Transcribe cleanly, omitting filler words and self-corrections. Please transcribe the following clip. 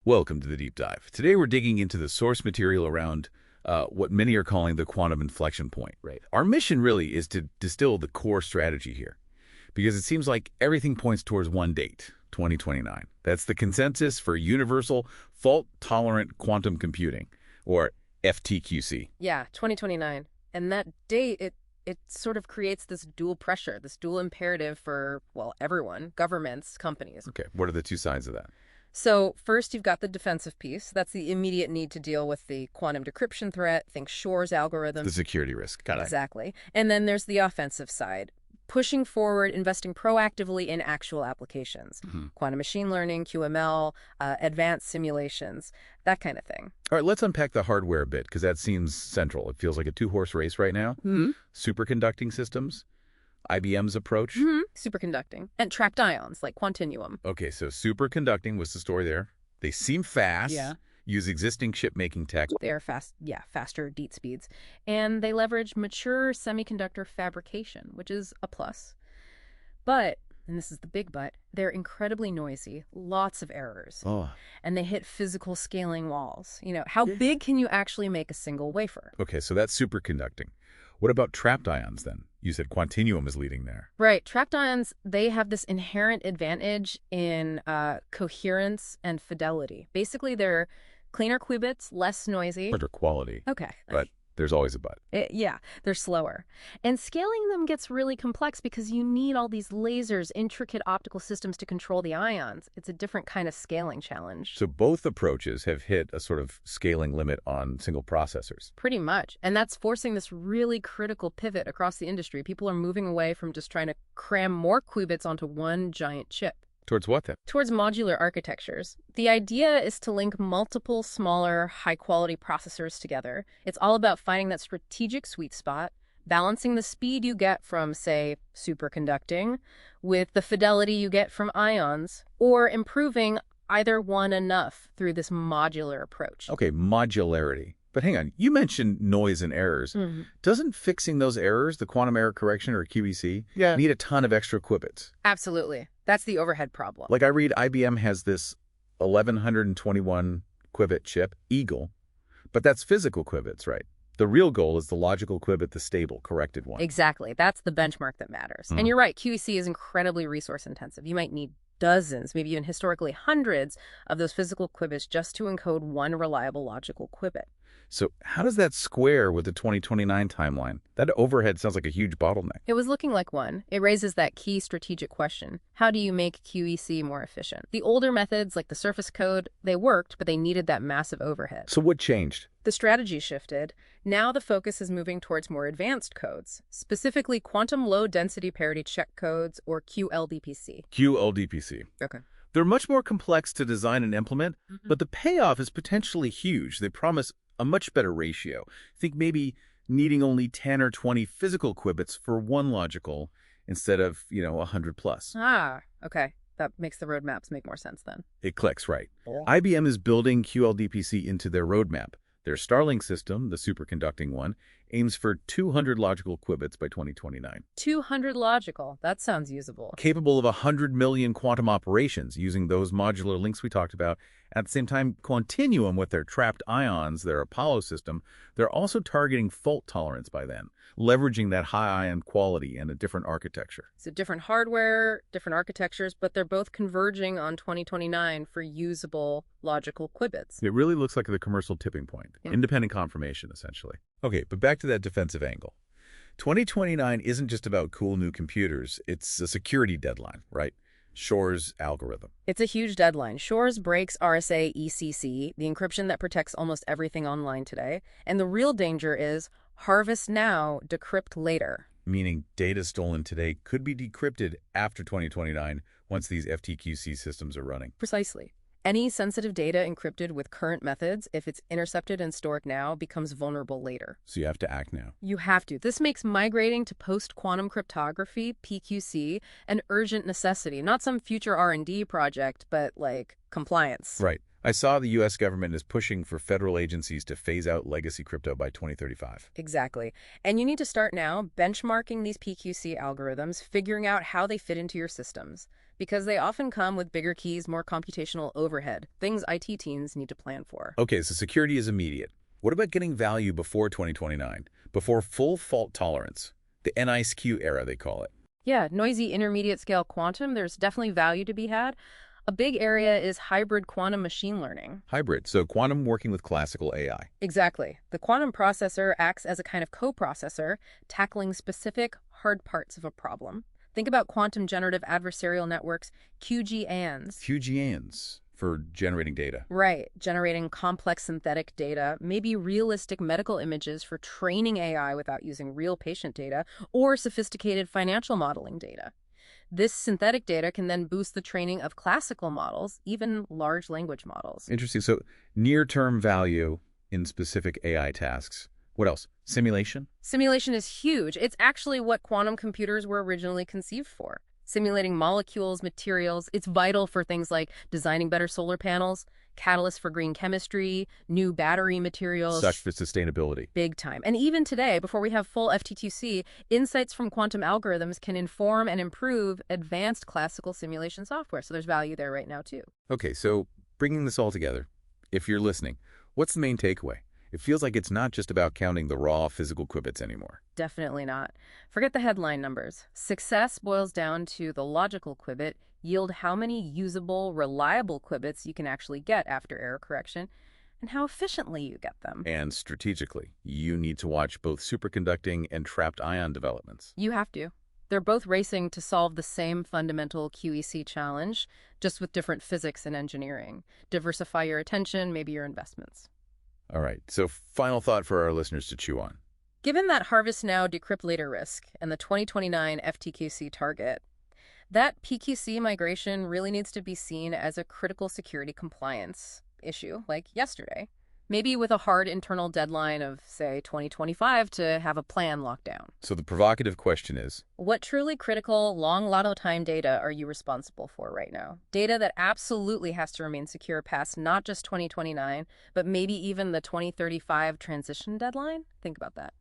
Welcome to the Deep Dive. Today we're digging into the source material around what many are calling the quantum inflection point. Right. Our mission really is to distill the core strategy here, because it seems like everything points towards one date, 2029. That's the consensus for universal fault-tolerant quantum computing, or FTQC. Yeah, 2029. And that date, it sort of creates this dual pressure, this dual imperative for, well, everyone, governments, companies. Okay, what are the two sides of that? So first, you've got the defensive piece. That's the immediate need to deal with the quantum decryption threat. Think Shor's algorithm. The security risk. Got it. Exactly. And then there's the offensive side, pushing forward, investing proactively in actual applications. Quantum machine learning, QML, advanced simulations, that kind of thing. All right, let's unpack the hardware a bit, because that seems central. It feels like a two-horse race right now. Superconducting systems, IBM's approach. Superconducting. And trapped ions, like Quantinuum. Okay, so superconducting was the story there. They seem fast. Yeah. Use existing chip-making tech. They are faster deep speeds. And they leverage mature semiconductor fabrication, which is a plus. But, and this is the big but, they're incredibly noisy, lots of errors. And they hit physical scaling walls. You know, how big can you actually make a single wafer? Okay, so that's superconducting. What about trapped ions, then? You said Quantinuum is leading there. Right. Trapped ions, they have this inherent advantage in coherence and fidelity. Basically, they're cleaner qubits, less noisy. Better quality. Okay. But there's always a but. Yeah, they're slower. And scaling them gets really complex because you need all these lasers, intricate optical systems to control the ions. It's a different kind of scaling challenge. So both approaches have hit a sort of scaling limit on single processors. Pretty much. And that's forcing this really critical pivot across the industry. People are moving away from just trying to cram more qubits onto one giant chip. Towards what, then? Towards modular architectures. The idea is to link multiple smaller, high-quality processors together. It's all about finding that strategic sweet spot, balancing the speed you get from, say, superconducting with the fidelity you get from ions, or improving either one enough through this modular approach. Okay, modularity. But hang on, you mentioned noise and errors. Doesn't fixing those errors, the quantum error correction, or QEC, need a ton of extra qubits? Absolutely. That's the overhead problem. Like I read IBM has this 1121 qubit chip, Eagle, but that's physical qubits, right? The real goal is the logical qubit, the stable, corrected one. Exactly. That's the benchmark that matters. And you're right, QEC is incredibly resource intensive. You might need dozens, maybe even historically hundreds of those physical qubits just to encode one reliable logical qubit. So how does that square with the 2029 timeline? That overhead sounds like a huge bottleneck. It was looking like one. It raises that key strategic question. How do you make QEC more efficient? The older methods, like the surface code, they worked, but they needed that massive overhead. So what changed? The strategy shifted. Now the focus is moving towards more advanced codes, specifically quantum low-density parity check codes, or QLDPC. QLDPC. Okay. They're much more complex to design and implement, but the payoff is potentially huge. They promise a much better ratio. Think maybe needing only 10 or 20 physical qubits for one logical instead of, 100 plus. Ah, okay. That makes the roadmaps make more sense then. It clicks, right. Yeah. IBM is building QLDPC into their roadmap. Their Starling system, the superconducting one, aims for 200 logical qubits by 2029. 200 logical. That sounds usable. Capable of 100 million quantum operations using those modular links we talked about. At the same time, Quantinuum with their trapped ions, their Apollo system, they're also targeting fault tolerance by then, leveraging that high ion quality and a different architecture. So different hardware, different architectures, but they're both converging on 2029 for usable logical qubits. It really looks like the commercial tipping point. Independent confirmation, essentially. Okay, but back to that defensive angle. 2029 isn't just about cool new computers. It's a security deadline, right? Shor's algorithm. It's a huge deadline. Shor's breaks RSA ECC, the encryption that protects almost everything online today. And the real danger is harvest now, decrypt later. Meaning data stolen today could be decrypted after 2029 once these FTQC systems are running. Precisely. Any sensitive data encrypted with current methods, if it's intercepted and stored now, becomes vulnerable later. So you have to act now. You have to. This makes migrating to post-quantum cryptography, PQC, an urgent necessity. Not some future R&D project, but like compliance. Right. I saw the U.S. government is pushing for federal agencies to phase out legacy crypto by 2035. Exactly. And you need to start now benchmarking these PQC algorithms, figuring out how they fit into your systems. because they often come with bigger keys, more computational overhead, things IT teams need to plan for. Okay, so security is immediate. What about getting value before 2029, before full fault tolerance? The NISQ era, they call it. Yeah, noisy intermediate scale quantum, there's definitely value to be had. A big area is hybrid quantum machine learning. Hybrid, so quantum working with classical AI. Exactly. The quantum processor acts as a kind of coprocessor, tackling specific hard parts of a problem. Think about quantum generative adversarial networks, QGANs. QGANs for generating data. Right, generating complex synthetic data, maybe realistic medical images for training AI without using real patient data, or sophisticated financial modeling data. This synthetic data can then boost the training of classical models, even large language models. Interesting. So near-term value in specific AI tasks. What else? Simulation? Simulation is huge. It's actually what quantum computers were originally conceived for. Simulating molecules, materials, it's vital for things like designing better solar panels, catalysts for green chemistry, new battery materials. Such for sustainability. Big time. And even today, before we have full FTQC, insights from quantum algorithms can inform and improve advanced classical simulation software. So there's value there right now, too. Okay, so bringing this all together, if you're listening, what's the main takeaway? It feels like it's not just about counting the raw physical qubits anymore. Definitely not. Forget the headline numbers. Success boils down to the logical qubit, yield how many usable, reliable qubits you can actually get after error correction, and how efficiently you get them. And strategically, you need to watch both superconducting and trapped ion developments. You have to. They're both racing to solve the same fundamental QEC challenge, just with different physics and engineering. Diversify your attention, maybe your investments. All right, so final thought for our listeners to chew on. Given that harvest now, decrypt later risk and the 2029 FTQC target, that PQC migration really needs to be seen as a critical security compliance issue, like yesterday. Maybe with a hard internal deadline of, say, 2025 to have a plan locked down. So the provocative question is, what truly critical, long lotto time data are you responsible for right now? Data that absolutely has to remain secure past not just 2029, but maybe even the 2035 transition deadline? Think about that.